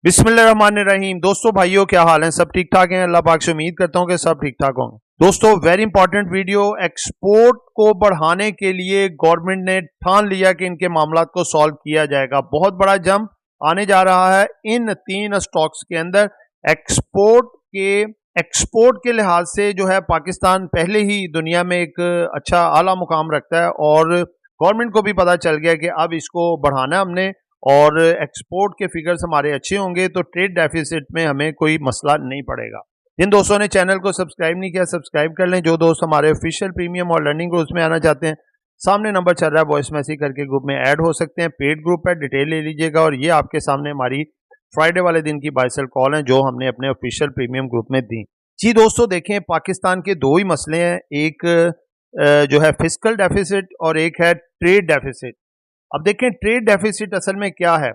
बिस्मिल्लाहिर्रहमानिर्रहीम। दोस्तों भाइयों, क्या हाल है? सब ठीक ठाक हैं? अल्लाह पाक से उम्मीद करता हूँ कि सब ठीक ठाक होंगे। दोस्तों, वेरी इंपॉर्टेंट वीडियो। एक्सपोर्ट को बढ़ाने के लिए गवर्नमेंट ने ठान लिया कि इनके मामलात को सॉल्व किया जाएगा। बहुत बड़ा जंप आने जा रहा है इन तीन स्टॉक्स के अंदर। एक्सपोर्ट के लिहाज से जो है पाकिस्तान पहले ही दुनिया में एक अच्छा आला मुकाम रखता है और गवर्नमेंट को भी पता चल गया कि अब इसको बढ़ाना हमने और एक्सपोर्ट के फिगर्स हमारे अच्छे होंगे तो ट्रेड डेफिसिट में हमें कोई मसला नहीं पड़ेगा। जिन दोस्तों ने चैनल को सब्सक्राइब नहीं किया, सब्सक्राइब कर लें। जो दोस्त हमारे ऑफिशियल प्रीमियम और लर्निंग ग्रुप्स में आना चाहते हैं, सामने नंबर चल रहा है, वॉइस मैसेज करके ग्रुप में ऐड हो सकते हैं। पेड ग्रुप है, डिटेल ले लीजिएगा। और ये आपके सामने हमारी फ्राइडे वाले दिन की बाय सेल कॉल है जो हमने अपने ऑफिशियल प्रीमियम ग्रुप में दी। जी दोस्तों, देखें, पाकिस्तान के दो ही मसले हैं, एक जो है फिस्कल डेफिसिट और एक है ट्रेड डेफिसिट। अब देखें, ट्रेड डेफिसिट असल में क्या है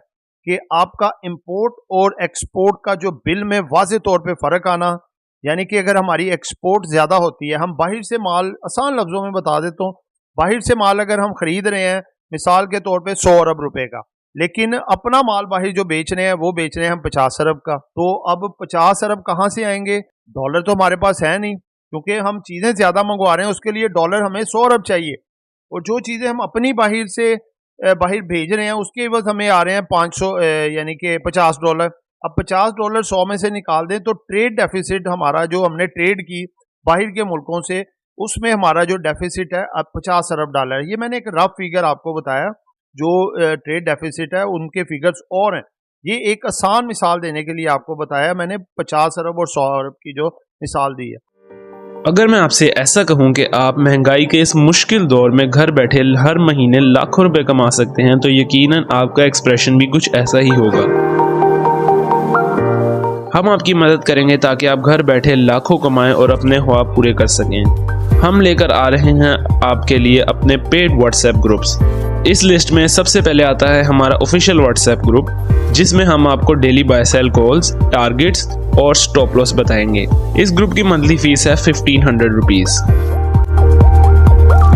कि आपका इंपोर्ट और एक्सपोर्ट का जो बिल में वाज़े तौर पे फ़र्क आना, यानी कि अगर हमारी एक्सपोर्ट ज़्यादा होती है, हम बाहर से माल, आसान लफ्ज़ों में बता देता हूँ, बाहर से माल अगर हम ख़रीद रहे हैं मिसाल के तौर पे 100 अरब रुपए का, लेकिन अपना माल बाहर जो बेच रहे हैं वो बेच रहे हैं हम 50 अरब का, तो अब 50 अरब कहाँ से आएंगे? डॉलर तो हमारे पास है नहीं, क्योंकि हम चीज़ें ज़्यादा मंगवा रहे हैं, उसके लिए डॉलर हमें 100 अरब चाहिए। और जो चीज़ें हम अपनी बाहर से बाहर भेज रहे हैं उसके एवज हमें आ रहे हैं 500 यानी कि $50। अब $50 100 में से निकाल दें तो ट्रेड डेफिसिट हमारा जो हमने ट्रेड की बाहर के मुल्कों से, उसमें हमारा जो डेफिसिट है अब $50 अरब। ये मैंने एक रफ फिगर आपको बताया। जो ट्रेड डेफिसिट है उनके फिगर्स और हैं। ये एक आसान मिसाल देने के लिए आपको बताया मैंने, 50 अरब और 100 अरब की जो मिसाल दी है। अगर मैं आपसे ऐसा कहूं कि आप महंगाई के इस मुश्किल दौर में घर बैठे हर महीने लाखों रुपए कमा सकते हैं, तो यकीनन आपका एक्सप्रेशन भी कुछ ऐसा ही होगा। हम आपकी मदद करेंगे ताकि आप घर बैठे लाखों कमाएं और अपने ख्वाब पूरे कर सकें। हम लेकर आ रहे हैं आपके लिए अपने पेड व्हाट्सएप ग्रुप्स। इस लिस्ट में सबसे पहले आता है हमारा ऑफिशियल व्हाट्सएप ग्रुप, जिसमें हम आपको daily buy sell calls, targets और स्टॉप लॉस बताएंगे। इस ग्रुप की मंथली फीस है 1500 रुपीज़।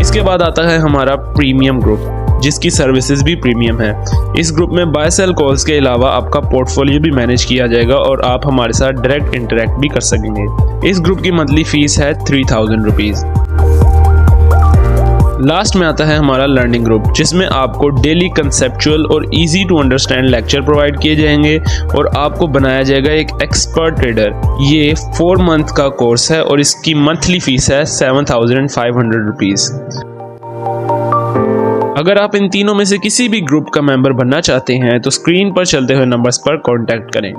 इसके बाद आता है हमारा प्रीमियम ग्रुप, जिसकी सर्विसेज भी प्रीमियम है। इस ग्रुप में बाय सेल कॉल्स के अलावा आपका पोर्टफोलियो भी मैनेज किया जाएगा और आप हमारे साथ डायरेक्ट इंटरेक्ट भी कर सकेंगे। इस ग्रुप की मंथली फीस है 3000 रुपीज़। लास्ट में आता है हमारा लर्निंग ग्रुप, जिसमें आपको डेली कंसेप्चुअल और easy to understand lecture provide किए जाएंगे और आपको बनाया जाएगा एक एक्सपर्ट ट्रेडर। ये 4 मंथ का कोर्स है और इसकी मंथली फीस है 7500 रुपीज़। अगर आप इन तीनों में से किसी भी ग्रुप का मेंबर बनना चाहते हैं तो स्क्रीन पर चलते हुए नंबर्स पर कॉन्टैक्ट करें।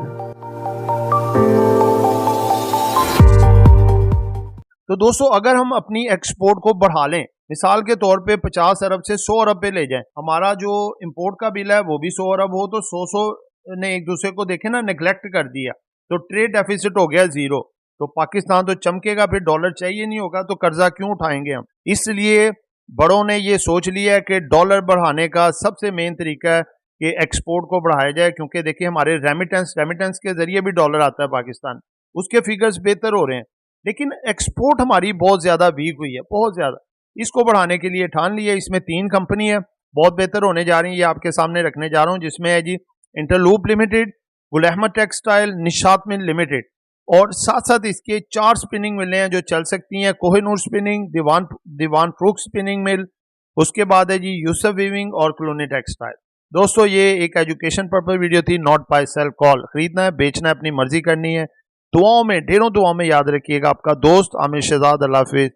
तो दोस्तों, अगर हम अपनी एक्सपोर्ट को बढ़ा लें, मिसाल के तौर पे 50 अरब से 100 अरब पे ले जाएं, हमारा जो इंपोर्ट का बिल है वो भी 100 अरब हो, तो 100 ने एक दूसरे को देखे ना नेग्लेक्ट कर दिया, तो ट्रेड डेफिसिट हो गया 0। तो पाकिस्तान तो चमकेगा, फिर डॉलर चाहिए नहीं होगा, तो कर्जा क्यों उठाएंगे हम? इसलिए बड़ों ने ये सोच लिया है कि डॉलर बढ़ाने का सबसे मेन तरीका है कि एक्सपोर्ट को बढ़ाया जाए, क्योंकि देखिए हमारे रेमिटेंस के जरिए भी डॉलर आता है पाकिस्तान, उसके फिगर्स बेहतर हो रहे हैं, लेकिन एक्सपोर्ट हमारी बहुत ज़्यादा वीक हुई है, बहुत ज़्यादा। इसको बढ़ाने के लिए ठान लिया। इसमें 3 कंपनी है, बहुत बेहतर होने जा रही है, ये आपके सामने रखने जा रहा हूँ, जिसमें है जी Interloop limited, Gul Ahmed textile, Nishat mill limited, और साथ साथ इसके 4 स्पिनिंग मिलें हैं जो चल सकती हैं, कोहिनूर स्पिनिंग, दीवान फ्रूक स्पिनिंग मिल, उसके बाद है जी यूसुफ वीविंग और क्लोनी टेक्सटाइल। दोस्तों, ये एक एजुकेशन पर्पज वीडियो थी, नॉट बाय सेल कॉल। खरीदना है, बेचना है, अपनी मर्जी करनी है। दुआओं में, ढेरों दुआओं में याद रखिएगा। आपका दोस्त आमिर शहजाद। अल्लाह हाफिज़।